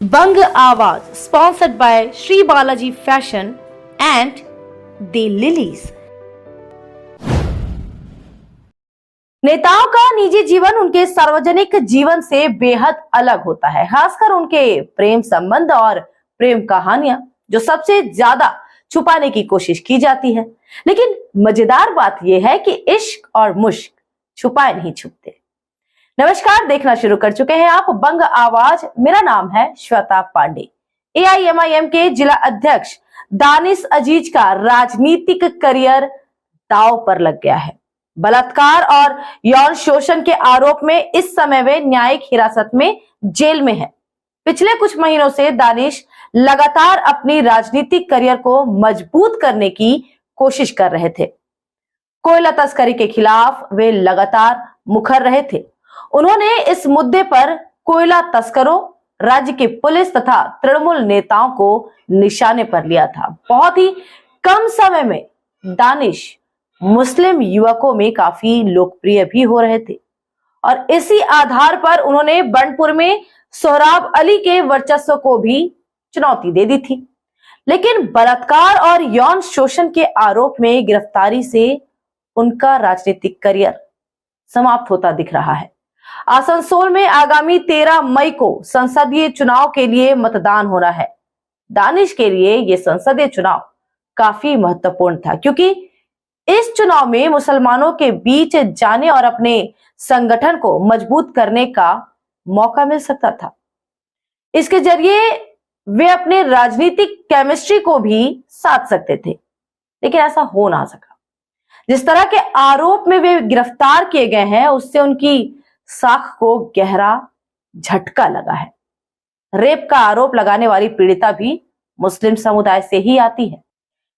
बंग आवाज sponsored by Sri Balaji Fashion and The Lilies। नेताओं का निजी जीवन उनके सार्वजनिक जीवन से बेहद अलग होता है, खासकर उनके प्रेम संबंध और प्रेम कहानियां जो सबसे ज्यादा छुपाने की कोशिश की जाती है। लेकिन मजेदार बात यह है कि इश्क और मुश्क छुपाए नहीं छुपते। नमस्कार, देखना शुरू कर चुके हैं आप बंग आवाज। मेरा नाम है श्वेता पांडे। AIMIM के जिला अध्यक्ष दानिश अजीज का राजनीतिक करियर दांव पर लग गया है। बलात्कार और यौन शोषण के आरोप में इस समय वे न्यायिक हिरासत में जेल में हैं। पिछले कुछ महीनों से दानिश लगातार अपनी राजनीतिक करियर को मजबूत करने की कोशिश कर रहे थे। कोयला तस्करी के खिलाफ वे लगातार मुखर रहे थे। उन्होंने इस मुद्दे पर कोयला तस्करों, राज्य की पुलिस तथा तृणमूल नेताओं को निशाने पर लिया था। बहुत ही कम समय में दानिश मुस्लिम युवकों में काफी लोकप्रिय भी हो रहे थे और इसी आधार पर उन्होंने बर्नपुर में सोहराब अली के वर्चस्व को भी चुनौती दे दी थी। लेकिन बलात्कार और यौन शोषण के आरोप में गिरफ्तारी से उनका राजनीतिक करियर समाप्त होता दिख रहा है। आसनसोल में आगामी 13 मई को संसदीय चुनाव के लिए मतदान होना है। दानिश के लिए यह संसदीय चुनाव काफी महत्वपूर्ण था, क्योंकि इस चुनाव में मुसलमानों के बीच जाने और अपने संगठन को मजबूत करने का मौका मिल सकता था। इसके जरिए वे अपने राजनीतिक केमिस्ट्री को भी साध सकते थे, लेकिन ऐसा हो ना सका। जिस तरह के आरोप में वे गिरफ्तार किए गए हैं, उससे उनकी साख को गहरा झटका लगा है। रेप का आरोप लगाने वाली पीड़िता भी मुस्लिम समुदाय से ही आती है।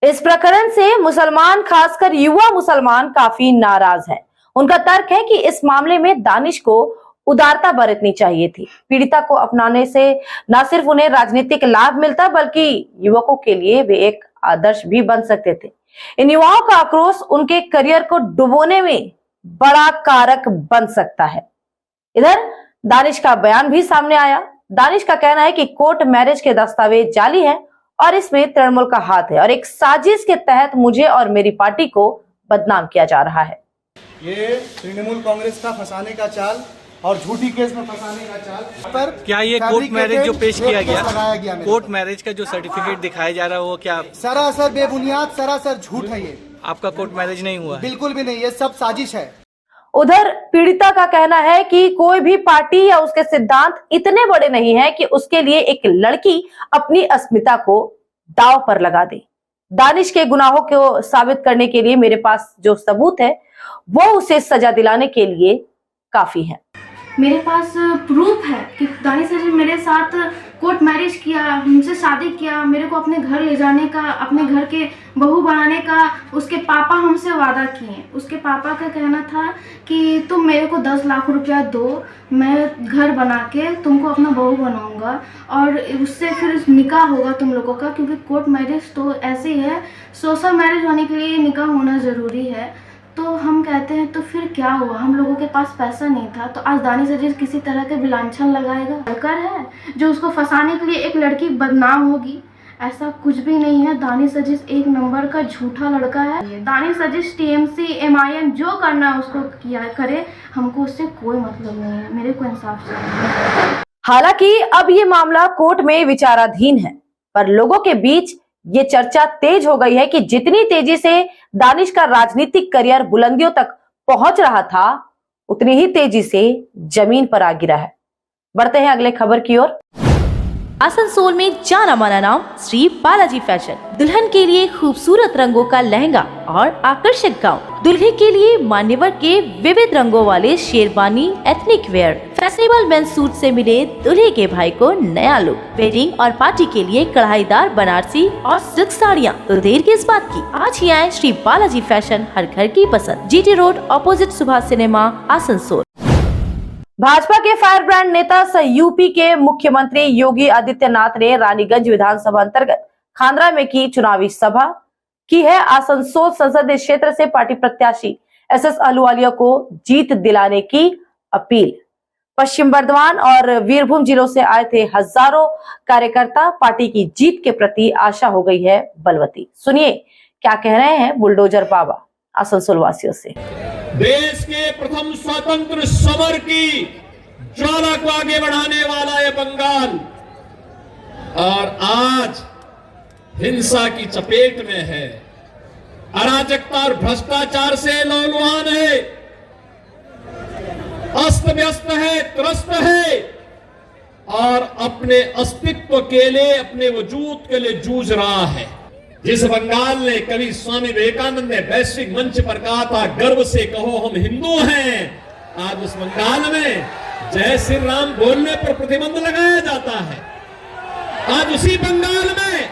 इस प्रकरण से मुसलमान, खासकर युवा मुसलमान, काफी नाराज हैं। उनका तर्क है कि इस मामले में दानिश को उदारता बरतनी चाहिए थी। पीड़िता को अपनाने से न सिर्फ उन्हें राजनीतिक लाभ मिलता, बल्कि युवकों के लिए वे एक आदर्श भी बन सकते थे। इन युवाओं का आक्रोश उनके करियर को डुबोने में बड़ा कारक बन सकता है। इधर दानिश का बयान भी सामने आया। दानिश का कहना है कि कोर्ट मैरिज के दस्तावेज जाली हैं और इसमें तृणमूल का हाथ है और एक साजिश के तहत मुझे और मेरी पार्टी को बदनाम किया जा रहा है। ये तृणमूल कांग्रेस का फंसाने का चाल और झूठी केस में फंसाने का चाल। पर क्या ये कोर्ट मैरिज जो पेश किया गया, कोर्ट मैरिज का जो सर्टिफिकेट दिखाया जा रहा है, वो क्या सरासर बेबुनियाद, सरासर झूठ है। ये आपका कोर्ट मैरिज नहीं हुआ? बिल्कुल भी नहीं, ये सब साजिश है। उधर पीड़िता का कहना है कि कोई भी पार्टी या उसके सिद्धांत इतने बड़े नहीं है कि उसके लिए एक लड़की अपनी अस्मिता को दांव पर लगा दे। दानिश के गुनाहों को साबित करने के लिए मेरे पास जो सबूत है वो उसे सजा दिलाने के लिए काफी है। मेरे पास प्रूफ है कि दानिश ने मेरे साथ कोर्ट मैरिज किया, हमसे शादी किया, मेरे को अपने घर ले जाने का, अपने घर के बहू बनाने का उसके पापा हमसे वादा किए। उसके पापा का कहना था कि तुम मेरे को 10 लाख रुपया दो, मैं घर बना के तुमको अपना बहू बनाऊंगा और उससे फिर निकाह होगा तुम लोगों का, क्योंकि कोर्ट मैरिज तो ऐसे ही है, सोशल मैरिज होने के लिए निकाह होना ज़रूरी है। तो हम कहते हैं तो फिर क्या हुआ, हम लोगों के पास पैसा नहीं था, तो आज दानिश अजीज किसी तरह के विलांछन लगाएगा? लड़कर है जो उसको फंसाने के लिए एक लड़की बदनाम होगी? ऐसा कुछ भी नहीं है। दानिश अजीज एक नंबर का झूठा लड़का है। दानिश अजीज TMC MIM जो करना है उसको किया करे, हमको उससे कोई मतलब नहीं है। मेरे को इंसाफ चाहिए। हालांकि अब ये मामला कोर्ट में विचाराधीन है, पर लोगों के बीच ये चर्चा तेज हो गई है कि जितनी तेजी से दानिश का राजनीतिक करियर बुलंदियों तक पहुंच रहा था, उतनी ही तेजी से जमीन पर आ गिरा है। बढ़ते हैं अगले खबर की ओर। आसनसोल में जाना माना नाम श्री बालाजी फैशन, दुल्हन के लिए खूबसूरत रंगों का लहंगा और आकर्षक गाउन, दुल्हे के लिए मान्यवर के विविध रंगों वाले sherwani, ethnic wear, fashionable men's suit से मिले दूल्हे के भाई को नया लुक, वेडिंग और पार्टी के लिए कढ़ाईदार बनारसी और सिल्क साड़ियाँ। तो देर किस बात की, आज ही आए श्री बालाजी फैशन, हर घर की पसंद, GT road opposite Subhash cinema, Asansol. Bhajpa के फायर ब्रांड नेता सह यूपी के मुख्यमंत्री योगी आदित्यनाथ ने रानीगंज विधानसभा अंतर्गत खांडरा में की चुनावी सभा की है। आसनसोल संसदीय क्षेत्र से पार्टी प्रत्याशी SS अहलुवालिया को जीत दिलाने की अपील। पश्चिम बर्धमान और वीरभूम जिलों से आए थे हजारों कार्यकर्ता। पार्टी की जीत के प्रति आशा हो गई है बलवती। सुनिए क्या कह रहे हैं बुलडोजर बाबा आसनसोल वासियों से। देश के प्रथम स्वतंत्र समर की ज्वाला को आगे बढ़ाने वाला है बंगाल, और आज हिंसा की चपेट में है, अराजकता और भ्रष्टाचार से लहूलुहान है, अस्त व्यस्त है, त्रस्त है और अपने अस्तित्व के लिए, अपने वजूद के लिए जूझ रहा है। जिस बंगाल ने कभी स्वामी विवेकानंद ने वैश्विक मंच पर कहा था, गर्व से कहो हम हिंदू हैं, आज उस बंगाल में जय श्री राम बोलने पर प्रतिबंध लगाया जाता है। आज उसी बंगाल में,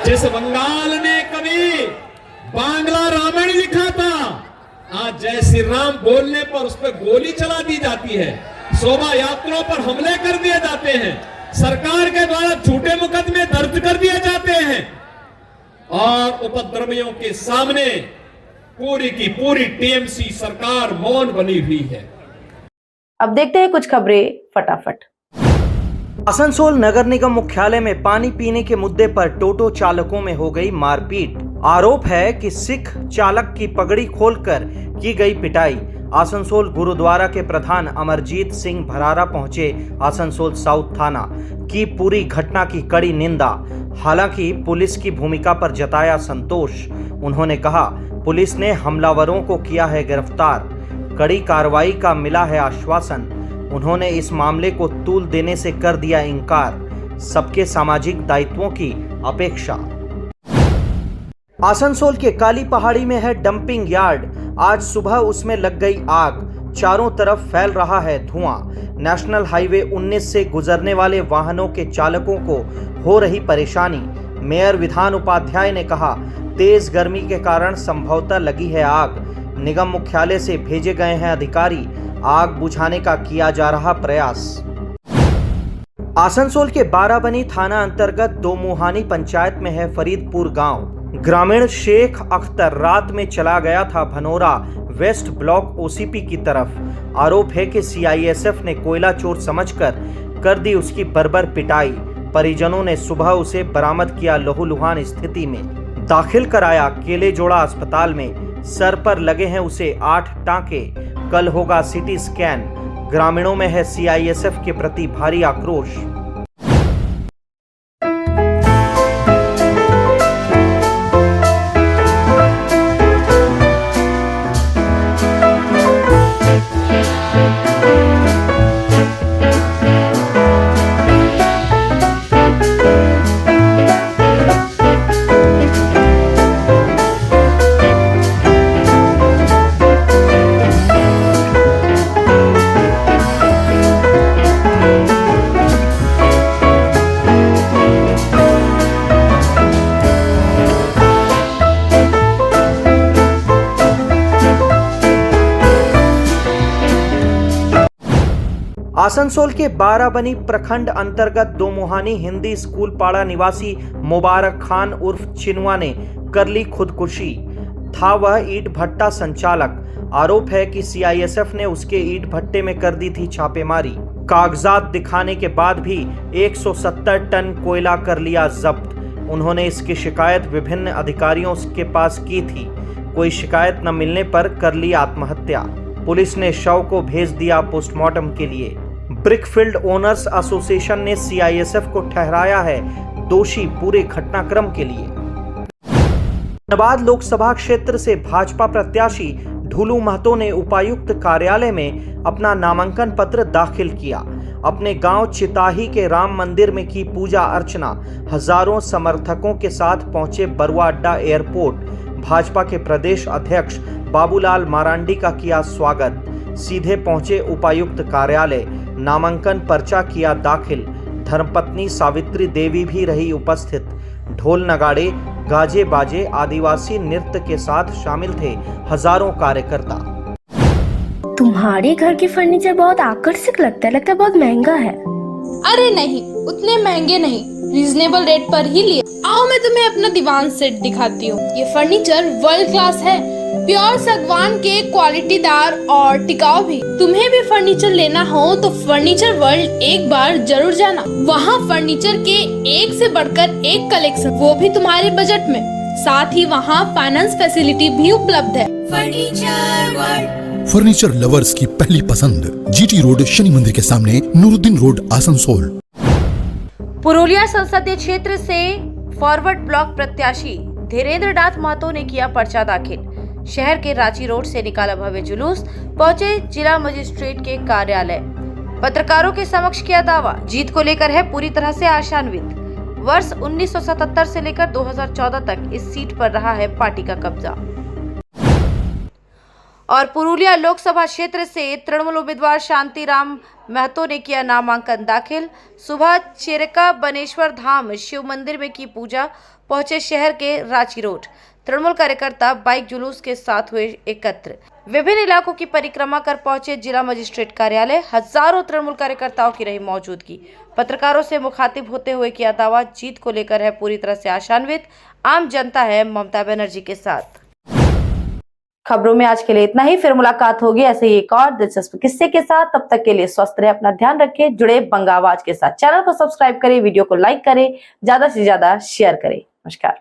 जिस बंगाल ने कभी बांग्ला रामायण लिखा था, आज जय श्री राम बोलने पर उस पर गोली चला दी जाती है, शोभा यात्राओं पर हमले कर दिए जाते हैं, सरकार के द्वारा झूठे मुकदमे दर्ज कर दिए जाते हैं और उपद्रवियों के सामने पूरी की पूरी टीएमसी सरकार मौन बनी हुई है। अब देखते हैं कुछ खबरें फटाफट। आसनसोल नगर निगम मुख्यालय में पानी पीने के मुद्दे पर टोटो चालकों में हो गई मारपीट। आरोप है कि सिख चालक की पगड़ी खोलकर की गई पिटाई। आसनसोल गुरुद्वारा के प्रधान अमरजीत सिंह भरारा पहुंचे आसनसोल साउथ थाना की पूरी घटना की कड़ी निंदा। हालांकि पुलिस की भूमिका पर जताया संतोष। उन्होंने कहा पुलिस ने हमलावरों को किया है गिरफ्तार, कड़ी कार्रवाई का मिला है आश्वासन। उन्होंने इस मामले को तूल देने से कर दिया इनकार, सबके सामाजिक दायित्वों की अपेक्षा। आसनसोल के काली पहाड़ी में है डंपिंग यार्ड। आज सुबह उसमें लग गई आग, चारों तरफ फैल रहा है धुआं। नेशनल हाईवे 19 से गुजरने वाले वाहनों के चालकों को हो रही परेशानी। मेयर विधान उपाध्याय ने कहा तेज गर्मी के कारण संभवतः लगी है आग। निगम मुख्यालय से भेजे गए हैं अधिकारी, आग बुझाने का किया जा रहा प्रयास। आसनसोल के बाराबनी थाना अंतर्गत दोमुहानी पंचायत में है फरीदपुर गांव। ग्रामीण शेख अख्तर रात में चला गया था भनोरा वेस्ट ब्लॉक ओसीपी की तरफ। आरोप है कि सीआईएसएफ ने कोयला चोर समझकर कर दी उसकी बर्बर पिटाई। परिजनों ने सुबह उसे बरामद किया लहूलुहान स्थिति में, दाखिल कराया केले जोड़ा अस्पताल में। सर पर लगे हैं उसे 8 टांके, कल होगा सीटी स्कैन। ग्रामीणों में है सीआईएसएफ के प्रति भारी आक्रोश। आसनसोल के बाराबनी प्रखंड अंतर्गत दोमुहानी हिंदी स्कूल पाड़ा निवासी मुबारक खान उर्फ चिनुआ ने कर ली खुदकुशी। था वह ईंट भट्टा संचालक। आरोप है कि सीआईएसएफ ने उसके ईंट भट्टे में कर दी थी छापेमारी। कागजात दिखाने के बाद भी 170 टन कोयला कर लिया जब्त। उन्होंने इसकी शिकायत विभिन्न अधिकारियों के पास की थी, कोई शिकायत न मिलने पर कर ली आत्महत्या। पुलिस ने शव को भेज दिया पोस्टमार्टम के लिए। ब्रिकफील्ड ओनर्स एसोसिएशन ने सीआईएसएफ को ठहराया है दोषी पूरे घटनाक्रम के लिए। धनबाद लोकसभा क्षेत्र से भाजपा प्रत्याशी ढूलू महतो ने उपायुक्त कार्यालय में अपना नामांकन पत्र दाखिल किया। अपने गांव चिताही के राम मंदिर में की पूजा अर्चना। हजारों समर्थकों के साथ पहुंचे बरुआ अड्डा एयरपोर्ट। भाजपा के प्रदेश अध्यक्ष बाबूलाल मारांडी का किया स्वागत। सीधे पहुंचे उपायुक्त कार्यालय, नामांकन पर्चा किया दाखिल। धर्मपत्नी सावित्री देवी भी रही उपस्थित। ढोल नगाड़े, गाजे बाजे, आदिवासी नृत्य के साथ शामिल थे हजारों कार्यकर्ता। तुम्हारे घर के फर्नीचर बहुत आकर्षक लगता है बहुत महंगा है। अरे नहीं, उतने महंगे नहीं, रीजनेबल रेट पर ही लिए। आओ मैं तुम्हें अपना दीवान सेट दिखाती हूँ। ये फर्नीचर वर्ल्ड क्लास है। प्योर सागवान के क्वालिटीदार और टिकाऊ भी। तुम्हें भी फर्नीचर लेना हो तो फर्नीचर वर्ल्ड एक बार जरूर जाना। वहाँ फर्नीचर के एक से बढ़कर एक कलेक्शन, वो भी तुम्हारे बजट में। साथ ही वहाँ फाइनेंस फैसिलिटी भी उपलब्ध है। फर्नीचर वर्ल्ड, फर्नीचर लवर्स की पहली पसंद, जीटी रोड शनि मंदिर के सामने, नूरुद्दीन रोड, आसनसोल। पुरुलिया संसदीय क्षेत्र से फॉरवर्ड ब्लॉक प्रत्याशी धीरेन्द्र नाथ महतो ने किया पर्चा दाखिल। शहर के रांची रोड से निकाला भव्य जुलूस, पहुंचे जिला मजिस्ट्रेट के कार्यालय। पत्रकारों के समक्ष किया दावा, जीत को लेकर है पूरी तरह से आशान्वित। वर्ष 1977 से लेकर 2014 तक इस सीट पर रहा है पार्टी का कब्जा। और पुरुलिया लोकसभा क्षेत्र से तृणमूल उम्मीदवार शांतिराम महतो ने किया नामांकन दाखिल। सुबह चेरका बनेश्वर धाम शिव मंदिर में की पूजा, पहुंचे शहर के रांची रोड। तृणमूल कार्यकर्ता बाइक जुलूस के साथ हुए एकत्र। विभिन्न इलाकों की परिक्रमा कर पहुंचे जिला मजिस्ट्रेट कार्यालय। हजारों तृणमूल कार्यकर्ताओं की रही मौजूदगी। पत्रकारों से मुखातिब होते हुए किया दावा, जीत को लेकर है पूरी तरह से आशान्वित। आम जनता है ममता बनर्जी के साथ। खबरों में आज के लिए इतना ही। फिर मुलाकात होगी ऐसे ही एक और दिलचस्प किस्से के साथ। तब तक के लिए स्वस्थ रहे, अपना ध्यान रखें, जुड़े बंग आवाज के साथ। चैनल को सब्सक्राइब करें, वीडियो को लाइक करें, ज्यादा से ज्यादा शेयर करें। नमस्कार।